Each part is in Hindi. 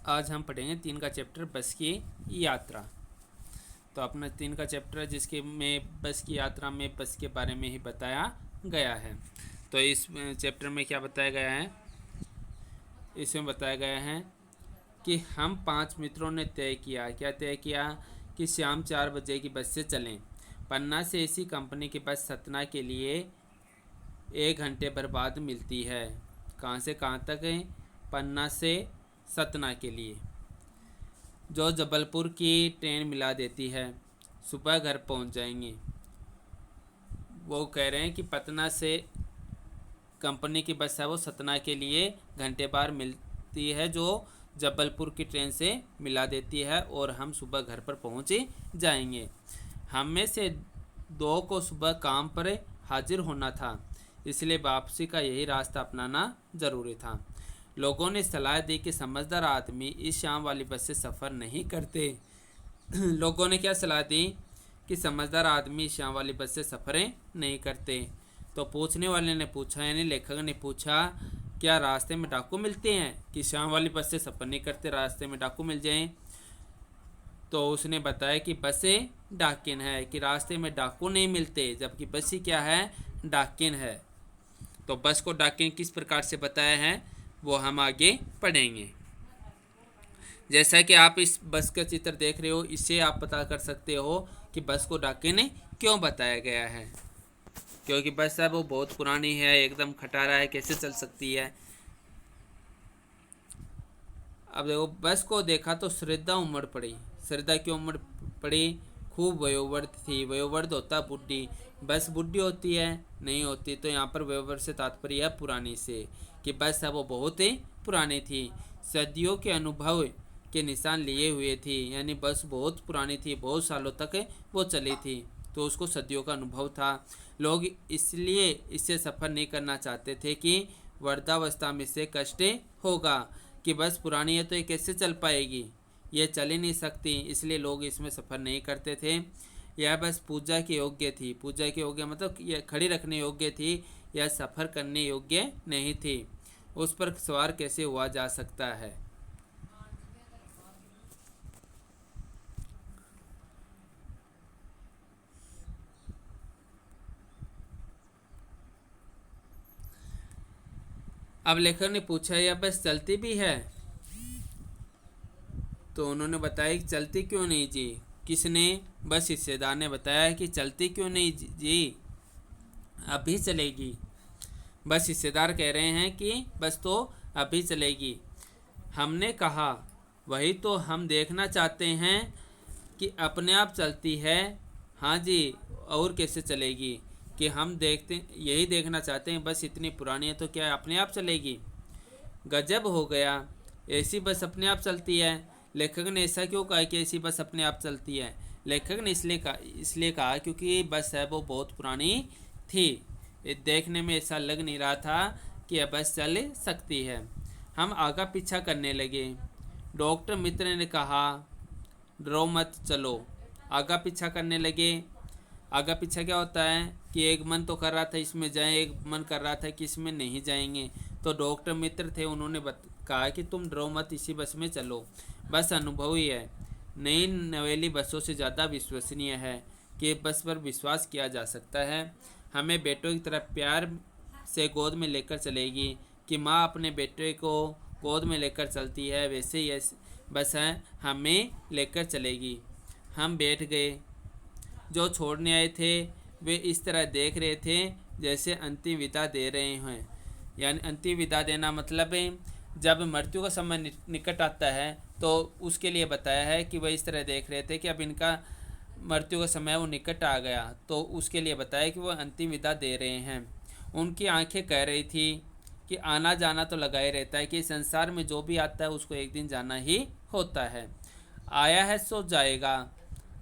आज हम पढ़ेंगे 3 का चैप्टर बस की यात्रा। तो अपना 3 का चैप्टर है जिसके में बस की यात्रा में बस के बारे में ही बताया गया है। तो इस चैप्टर में क्या बताया गया है, इसमें बताया गया है कि हम 5 मित्रों ने तय किया, क्या तय किया कि शाम 4 बजे की बस से चलें। पन्ना से ऐसी कंपनी की बस सतना के लिए 1 घंटे पर बाद मिलती है। कहाँ से कहाँ तक है? पन्ना से सतना के लिए, जो जबलपुर की ट्रेन मिला देती है। सुबह घर पहुंच जाएंगे। वो कह रहे हैं कि पटना से कंपनी की बस है वो सतना के लिए घंटे बाद मिलती है, जो जबलपुर की ट्रेन से मिला देती है और हम सुबह घर पर पहुंच जाएंगे। हम में से 2 को सुबह काम पर हाजिर होना था, इसलिए वापसी का यही रास्ता अपनाना ज़रूरी था। लोगों ने सलाह दी कि समझदार आदमी इस शाम वाली बस से सफ़र नहीं करते। लोगों ने क्या सलाह दी कि समझदार आदमी शाम वाली बस से सफ़रें नहीं करते। तो पूछने वाले ने पूछा, यानी लेखक ने पूछा, क्या रास्ते में डाकू मिलते हैं कि शाम वाली बस से सफ़र नहीं करते, रास्ते में डाकू मिल जाएं? तो उसने बताया कि बसें डाकिन है, कि रास्ते में डाकू नहीं मिलते, जबकि बस ही क्या है? डाकिन है। तो बस को डाकिन किस प्रकार से बताया है वो हम आगे पढ़ेंगे। जैसा कि आप इस बस का चित्र देख रहे हो, इससे आप पता कर सकते हो कि बस को डाकिन क्यों बताया गया है। क्योंकि बस है वो बहुत पुरानी है, एकदम खटारा है, कैसे चल सकती है। अब देखो, बस को देखा तो श्रद्धा उमड़ पड़ी। श्रद्धा क्यों उमड़ पड़ी? खूब वयोवृद्ध थी। वयोवृद्ध होता बुढ़ी, बस बुढ़ी होती है नहीं होती। तो यहाँ पर वयोवृद्ध से तात्पर्य है पुरानी से, कि बस है वो बहुत ही पुरानी थी, सदियों के अनुभव के निशान लिए हुए थी। यानी बस बहुत पुरानी थी, बहुत सालों तक वो चली थी, तो उसको सदियों का अनुभव था। लोग इसलिए इससे सफ़र नहीं करना चाहते थे कि वृद्धावस्था में से कष्ट होगा, कि बस पुरानी है तो ये कैसे चल पाएगी, ये चल ही नहीं सकती, इसलिए लोग इसमें सफ़र नहीं करते थे। यह बस पूजा के योग्य थी। पूजा के योग्य मतलब यह खड़ी रखने योग्य थी, यह सफ़र करने योग्य नहीं थी। उस पर सवार कैसे हुआ जा सकता है? अब लेखक ने पूछा, यह बस चलती भी है? तो उन्होंने बताया कि चलती क्यों नहीं जी। किसने? बस हिस्सेदार ने बताया कि चलती क्यों नहीं जी, अभी चलेगी। बस हिस्सेदार कह रहे हैं कि बस तो अभी चलेगी। हमने कहा, वही तो हम देखना चाहते हैं कि अपने आप चलती है। हाँ जी, और कैसे चलेगी? कि हम देखते यही देखना चाहते हैं, बस इतनी पुरानी है तो क्या अपने आप चलेगी? गजब हो गया, ऐसी बस अपने आप चलती है। लेखक ने ऐसा क्यों कहा कि ऐसी बस अपने आप चलती है? लेखक ने इसलिए कहा क्योंकि ये बस है वो बहुत पुरानी थी। ये देखने में ऐसा लग नहीं रहा था कि यह बस चल सकती है। हम आगा पीछा करने लगे। डॉक्टर मित्र ने कहा, डरो मत, चलो। आगा पीछा करने लगे। आगा पीछा क्या होता है कि एक मन तो कर रहा था इसमें जाएं, एक मन कर रहा था कि इसमें नहीं जाएंगे। तो डॉक्टर मित्र थे, उन्होंने कहा कि तुम डरो मत, इसी बस में चलो। बस अनुभवी है, नई नवेली बसों से ज़्यादा विश्वसनीय है, कि बस पर विश्वास किया जा सकता है। हमें बेटों की तरह प्यार से गोद में लेकर चलेगी, कि माँ अपने बेटे को गोद में लेकर चलती है, वैसे ही बस है हमें लेकर चलेगी। हम बैठ गए। जो छोड़ने आए थे वे इस तरह देख रहे थे जैसे अंतिम विदा दे रहे हैं। यानी अंतिम विदा देना मतलब है जब मृत्यु का समय निकट आता है, तो उसके लिए बताया है कि वह इस तरह देख रहे थे कि अब इनका मृत्यु का समय वो निकट आ गया, तो उसके लिए बताया कि वो अंतिम विदा दे रहे हैं। उनकी आंखें कह रही थी कि आना जाना तो लगा ही रहता है, कि संसार में जो भी आता है उसको एक दिन जाना ही होता है। आया है सो जाएगा,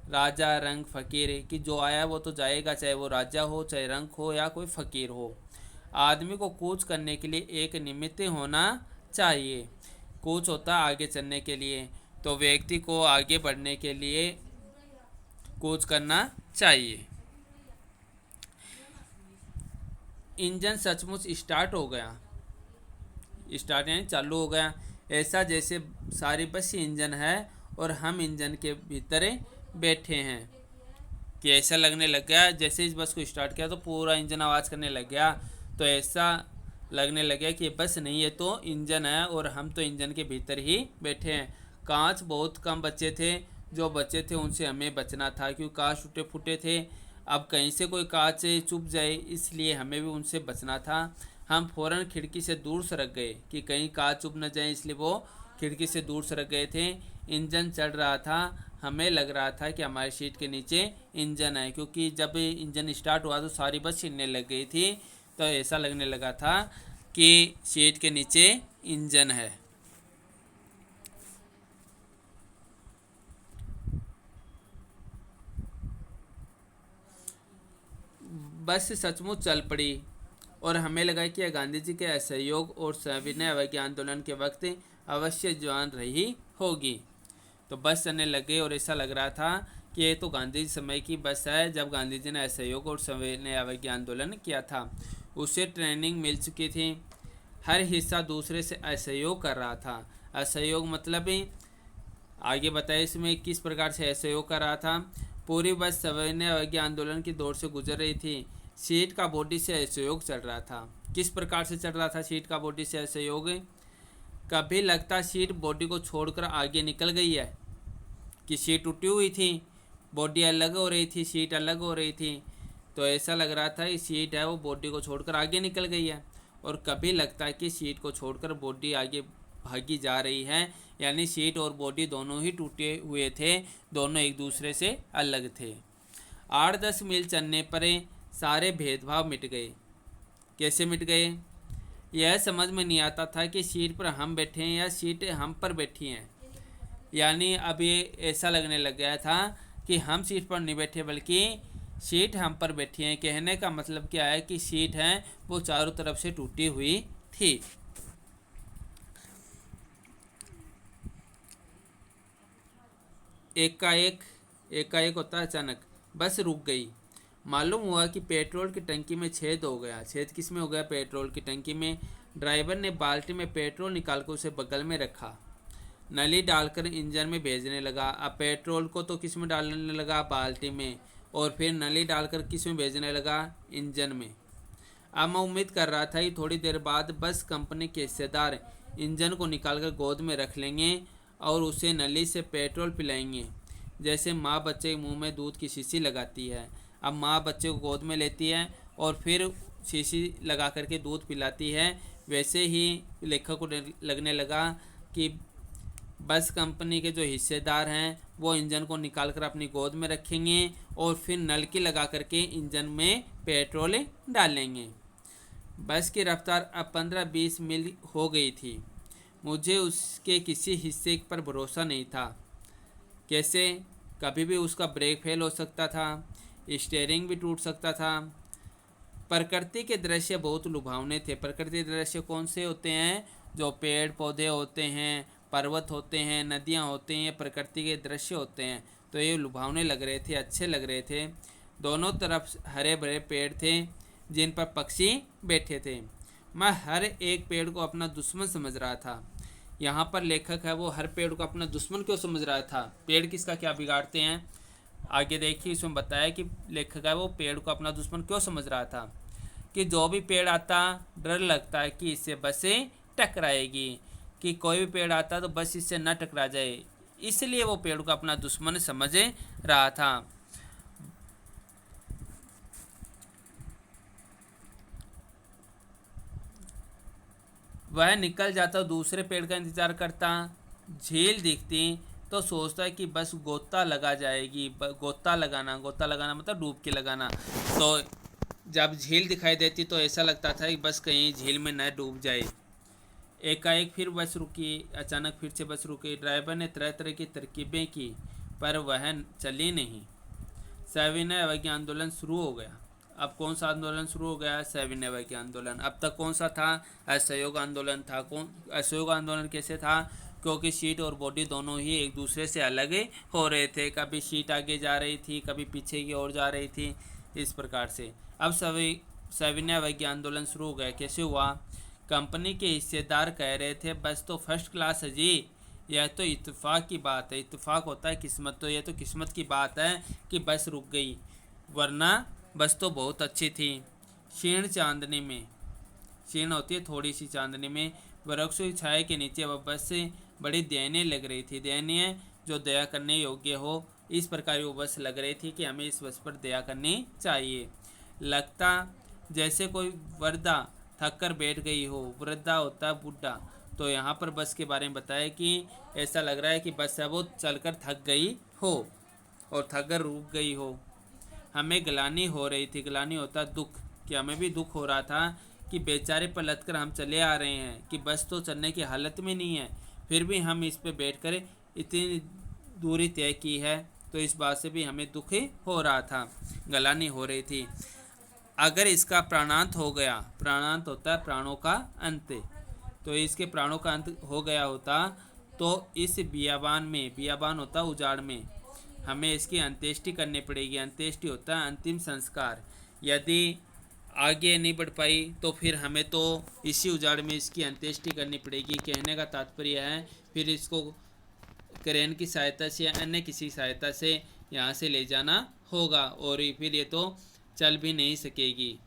राजा रंग फकीर, कि जो आया वो तो जाएगा, चाहे वो राजा हो, चाहे रंग हो, या कोई फकीर हो। आदमी को कूच करने के लिए एक निमित्त होना चाहिए। कूच होता आगे चलने के लिए, तो व्यक्ति को आगे बढ़ने के लिए कूच करना चाहिए। इंजन सचमुच स्टार्ट हो गया। स्टार्ट यानी चालू हो गया। ऐसा जैसे सारी बस इंजन है और हम इंजन के भीतर बैठे हैं। कि ऐसा लगने लग गया जैसे इस बस को स्टार्ट किया तो पूरा इंजन आवाज़ करने लग गया। तो ऐसा लगने लग गया कि बस नहीं है तो इंजन है और हम तो इंजन के भीतर ही बैठे हैं। कांच बहुत कम बचे थे, जो बचे थे उनसे हमें बचना था क्योंकि कांच टूटे फूटे थे। अब कहीं से कोई कांच चुभ जाए इसलिए हमें भी उनसे बचना था। हम फ़ौरन खिड़की से दूर सरक गए कि कहीं कांच चुभ न जाए, इसलिए वो खिड़की से दूर सरक गए थे। इंजन चल रहा था, हमें लग रहा था कि हमारी सीट के नीचे इंजन है क्योंकि जब इंजन स्टार्ट हुआ तो सारी बस हिलने लग गई थी। तो ऐसा लगने लगा था कि सीट के नीचे इंजन है। बस सचमुच चल पड़ी और हमें लगा कि यह गांधी जी के असहयोग और सविनय अवज्ञा आंदोलन के वक्त अवश्य जवान रही होगी। तो बस चलने लगे और ऐसा लग रहा था कि ये तो गांधी जी समय की बस है जब गांधी जी ने असहयोग और सविनय अवज्ञा आंदोलन किया था। उसे ट्रेनिंग मिल चुकी थी, हर हिस्सा दूसरे से असहयोग कर रहा था। असहयोग मतलब आगे बताए इसमें किस प्रकार से असहयोग कर रहा था। पूरी बस सविनय अवज्ञा आंदोलन की दौर से गुजर रही थी। सीट का बॉडी से असहयोग चल रहा था। किस प्रकार से चल रहा था सीट का बॉडी से असहयोग? कभी लगता सीट बॉडी को छोड़कर आगे निकल गई है कि सीट टूटी हुई थी, बॉडी अलग हो रही थी, सीट अलग हो रही थी। तो ऐसा लग रहा था कि सीट है वो बॉडी को छोड़कर आगे निकल गई है। और कभी लगता है कि सीट को छोड़कर बॉडी आगे भागी जा रही है, यानी सीट और बॉडी दोनों ही टूटे हुए थे, दोनों एक दूसरे से अलग थे। 8-10 मील चलने पर सारे भेदभाव मिट गए। कैसे मिट गए? यह समझ में नहीं आता था कि सीट पर हम बैठे हैं या सीट हम पर बैठी हैं। यानी अब ये ऐसा लगने लग गया था कि हम सीट पर नहीं बैठे बल्कि सीट हम पर बैठी है। कहने का मतलब क्या है कि सीट है वो चारों तरफ से टूटी हुई थी। एकाएक होता अचानक बस रुक गई। मालूम हुआ कि पेट्रोल की टंकी में छेद हो गया। छेद किस में हो गया? पेट्रोल की टंकी में। ड्राइवर ने बाल्टी में पेट्रोल निकालकर उसे बगल में रखा, नली डालकर इंजन में भेजने लगा। अब पेट्रोल को तो किस में डालने लगा? बाल्टी में। और फिर नली डालकर किस में भेजने लगा? इंजन में। अब मैं उम्मीद कर रहा था कि थोड़ी देर बाद बस कंपनी के हिस्सेदार इंजन को निकालकर गोद में रख लेंगे और उसे नली से पेट्रोल पिलाएंगे, जैसे माँ बच्चे के मुंह में दूध की शीशी लगाती है। अब माँ बच्चे को गोद में लेती है और फिर शीशी लगा करके दूध पिलाती है। वैसे ही लेखक को लगने लगा कि बस कंपनी के जो हिस्सेदार हैं वो इंजन को निकाल कर अपनी गोद में रखेंगे और फिर नलकी लगा करके इंजन में पेट्रोल डालेंगे। बस की रफ्तार अब 15-20 मील हो गई थी। मुझे उसके किसी हिस्से पर भरोसा नहीं था। कैसे? कभी भी उसका ब्रेक फेल हो सकता था, स्टीयरिंग भी टूट सकता था। प्रकृति के दृश्य बहुत लुभावने थे। प्रकृति दृश्य कौन से होते हैं? जो पेड़ पौधे होते हैं, पर्वत होते हैं, नदियाँ होती हैं, प्रकृति के दृश्य होते हैं। तो ये लुभावने लग रहे थे, अच्छे लग रहे थे। दोनों तरफ हरे भरे पेड़ थे जिन पर पक्षी बैठे थे। मैं हर एक पेड़ को अपना दुश्मन समझ रहा था। यहाँ पर लेखक है वो हर पेड़ को अपना दुश्मन क्यों समझ रहा था? पेड़ किसका क्या बिगाड़ते हैं? आगे देखिए, इसमें बताया कि लेखक है वो पेड़ को अपना दुश्मन क्यों समझ रहा था। कि जो भी पेड़ आता डर लगता है कि इससे बसें टकराएगी, कि कोई भी पेड़ आता तो बस इससे न टकरा जाए, इसलिए वो पेड़ को अपना दुश्मन समझ रहा था। वह निकल जाता, दूसरे पेड़ का इंतजार करता। झील दिखती तो सोचता है कि बस गोता लगा जाएगी। गोता लगाना मतलब डुबकी लगाना। तो जब झील दिखाई देती तो ऐसा लगता था कि बस कहीं झील में न डूब जाए। एकाएक फिर बस रुकी। अचानक फिर से बस रुकी। ड्राइवर ने तरह तरह की तरकीबें की पर वह चली नहीं। सविनय अवज्ञा आंदोलन शुरू हो गया। अब कौन सा आंदोलन शुरू हो गया? सविनय अवज्ञा आंदोलन। अब तक कौन सा था? असहयोग आंदोलन था। असहयोग आंदोलन कैसे था? क्योंकि सीट और बॉडी दोनों ही एक दूसरे से अलग हो रहे थे। कभी सीट आगे जा रही थी, कभी पीछे की ओर जा रही थी, इस प्रकार से। अब सविनय अवज्ञा आंदोलन शुरू हो गया। कैसे हुआ? कंपनी के हिस्सेदार कह रहे थे बस तो फर्स्ट क्लास है जी, यह तो इत्तेफाक की बात है। इत्तेफाक होता है किस्मत, तो यह तो किस्मत की बात है कि बस रुक गई, वरना बस तो बहुत अच्छी थी। क्षीण चांदनी में, क्षीण होती है थोड़ी सी चांदनी में, वृक्षों की छाया के नीचे वह बस बड़ी दयनीय लग रही थी। दयनीय जो दया करने योग्य हो, इस प्रकार वो बस लग रही थी कि हमें इस बस पर दया करनी चाहिए। लगता जैसे कोई वृद्धा थक कर बैठ गई हो। वृद्धा होता है बुढ़ा, तो यहाँ पर बस के बारे में बताया कि ऐसा लग रहा है कि बस अब वो चलकर थक गई हो और थक कर रुक गई हो। हमें ग्लानि हो रही थी, ग्लानि होता दुख, कि हमें भी दुख हो रहा था कि बेचारे पर लदकर हम चले आ रहे हैं कि बस तो चलने की हालत में नहीं है, फिर भी हम इस पे बैठकर इतनी दूरी तय की है, तो इस बात से भी हमें दुख हो रहा था, ग्लानि हो रही थी। अगर इसका प्राणांत हो गया, प्राणांत होता है प्राणों का अंत, तो इसके प्राणों का अंत हो गया होता तो इस बियाबान में, बियाबान होता उजाड़ में, हमें इसकी अंत्येष्टि करनी पड़ेगी। अंत्येष्टि होता है अंतिम संस्कार। यदि आगे नहीं बढ़ पाई तो फिर हमें तो इसी उजाड़ में इसकी अंत्येष्टि करनी पड़ेगी। कहने का तात्पर्य है फिर इसको क्रेन की सहायता से या अन्य किसी सहायता से यहाँ से ले जाना होगा, और फिर ये तो चल भी नहीं सकेगी।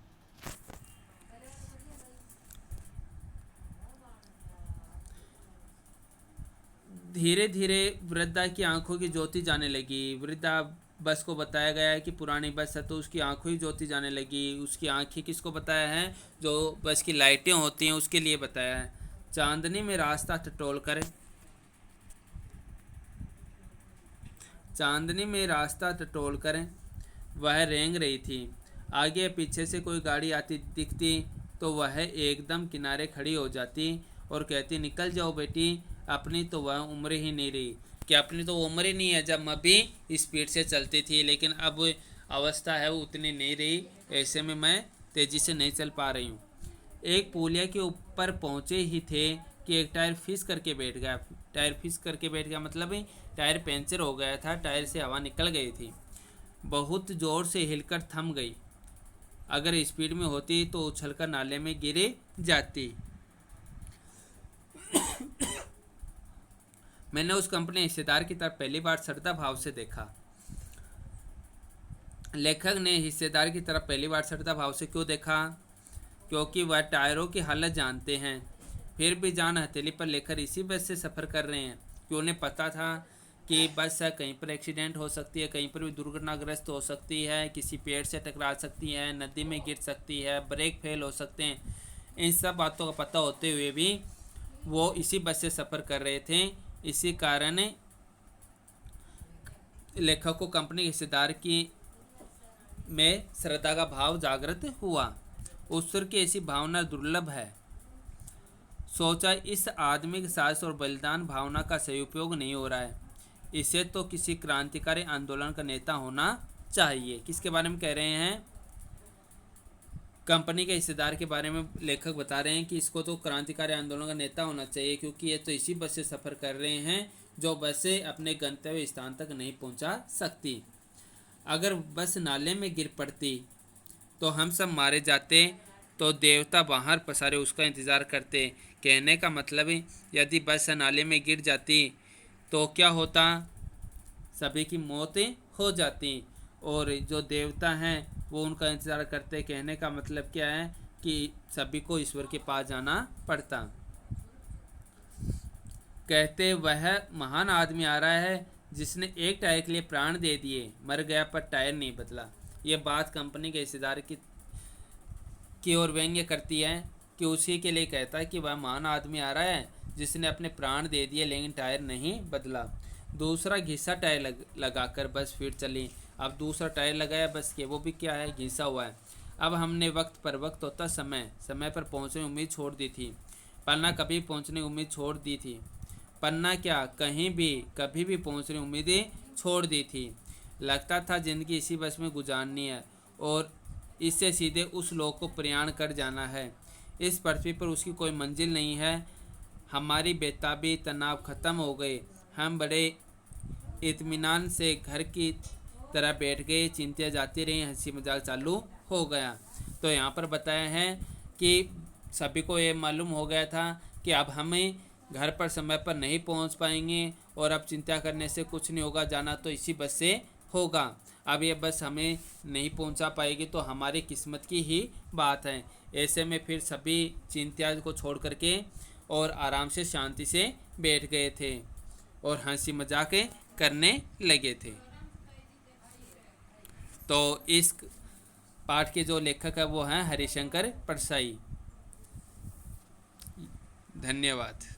धीरे धीरे वृद्धा की आंखों की ज्योति जाने लगी। वृद्धा बस को बताया गया है कि पुरानी बस है तो उसकी आंखों की ज्योति जाने लगी। उसकी आंखें किसको बताया है? जो बस की लाइटें होती हैं उसके लिए बताया है। चांदनी में रास्ता टटोल कर, चांदनी में रास्ता टटोल कर वह रेंग रही थी। आगे पीछे से कोई गाड़ी आती दिखती तो वह एकदम किनारे खड़ी हो जाती और कहती, निकल जाओ बेटी, अपनी तो वह उम्र ही नहीं रही। कि अपनी तो उम्र ही नहीं है जब मैं भी स्पीड से चलती थी, लेकिन अब अवस्था है वो उतनी नहीं रही, ऐसे में मैं तेज़ी से नहीं चल पा रही हूँ। एक पुलिया के ऊपर पहुँचे ही थे कि एक टायर फिस करके बैठ गया। टायर फिस करके बैठ गया मतलब टायर पंचर हो गया था, टायर से हवा निकल गई थी, बहुत ज़ोर से हिलकर थम गई। अगर स्पीड में होती तो उछलकर नाले में गिरे जाती। मैंने उस कंपनी हिस्सेदार की तरफ पहली बार श्रद्धा भाव से देखा। लेखक ने हिस्सेदार की तरफ पहली बार श्रद्धा भाव से क्यों देखा? क्योंकि वह टायरों की हालत जानते हैं, फिर भी जान हथेली पर लेकर इसी बस से सफ़र कर रहे हैं। क्यों उन्हें पता था कि बस कहीं पर एक्सीडेंट हो सकती है, कहीं पर भी दुर्घटनाग्रस्त हो सकती है, किसी पेड़ से टकरा सकती है, नदी में गिर सकती है, ब्रेक फेल हो सकते हैं। इन सब बातों का पता होते हुए भी वो इसी बस से सफ़र कर रहे थे। इसी कारण लेखक को कंपनी के हिस्सेदार की में श्रद्धा का भाव जागृत हुआ। ईश्वर की ऐसी भावना दुर्लभ है। सोचा, इस आदमी के साहस और बलिदान भावना का सही उपयोग नहीं हो रहा है, इसे तो किसी क्रांतिकारी आंदोलन का नेता होना चाहिए। किसके बारे में कह रहे हैं? कंपनी के हिस्सेदार के बारे में लेखक बता रहे हैं कि इसको तो क्रांतिकारी आंदोलन का नेता होना चाहिए, क्योंकि ये तो इसी बस से सफ़र कर रहे हैं जो बसें अपने गंतव्य स्थान तक नहीं पहुंचा सकती। अगर बस नाले में गिर पड़ती तो हम सब मारे जाते, तो देवता बाहर पसारे उसका इंतज़ार करते। कहने का मतलब है यदि बस नाले में गिर जाती तो क्या होता? सभी की मौतें हो जाती और जो देवता हैं वो उनका इंतज़ार करते। कहने का मतलब क्या है कि सभी को ईश्वर के पास जाना पड़ता। कहते, वह महान आदमी आ रहा है जिसने एक टायर के लिए प्राण दे दिए, मर गया पर टायर नहीं बदला। ये बात कंपनी के हिस्सेदार की ओर व्यंग्य करती है कि उसी के लिए कहता है कि वह महान आदमी आ रहा है जिसने अपने प्राण दे दिए लेकिन टायर नहीं बदला। दूसरा घिसा टायर लगाकर बस फिर चली। अब दूसरा टायर लगाया बस के, वो भी क्या है? घिसा हुआ है। अब हमने वक्त पर वक्त होता समय पर पहुंचने की उम्मीद छोड़ दी थी। पन्ना कभी पहुंचने की उम्मीद छोड़ दी थी। पन्ना क्या, कहीं भी कभी भी पहुंचने की उम्मीदें छोड़ दी थी। लगता था जिंदगी इसी बस में गुजारनी है और इससे सीधे उस लोक को प्रयाण कर जाना है। इस पृथ्वी पर उसकी कोई मंजिल नहीं है। हमारी बेताबी तनाव ख़त्म हो गए। हम बड़े इत्मीनान से घर की तरह बैठ गए, चिंतियाँ जाती रहीं, हंसी मजाक चालू हो गया। तो यहाँ पर बताया है कि सभी को ये मालूम हो गया था कि अब हमें घर पर समय पर नहीं पहुंच पाएंगे और अब चिंता करने से कुछ नहीं होगा, जाना तो इसी बस से होगा। अब ये बस हमें नहीं पहुंचा पाएगी तो हमारी किस्मत की ही बात है। ऐसे में फिर सभी चिंता को छोड़ करके और आराम से शांति से बैठ गए थे और हंसी मजाक करने लगे थे। तो इस पाठ के जो लेखक है वो हैं हरिशंकर परसाई। धन्यवाद।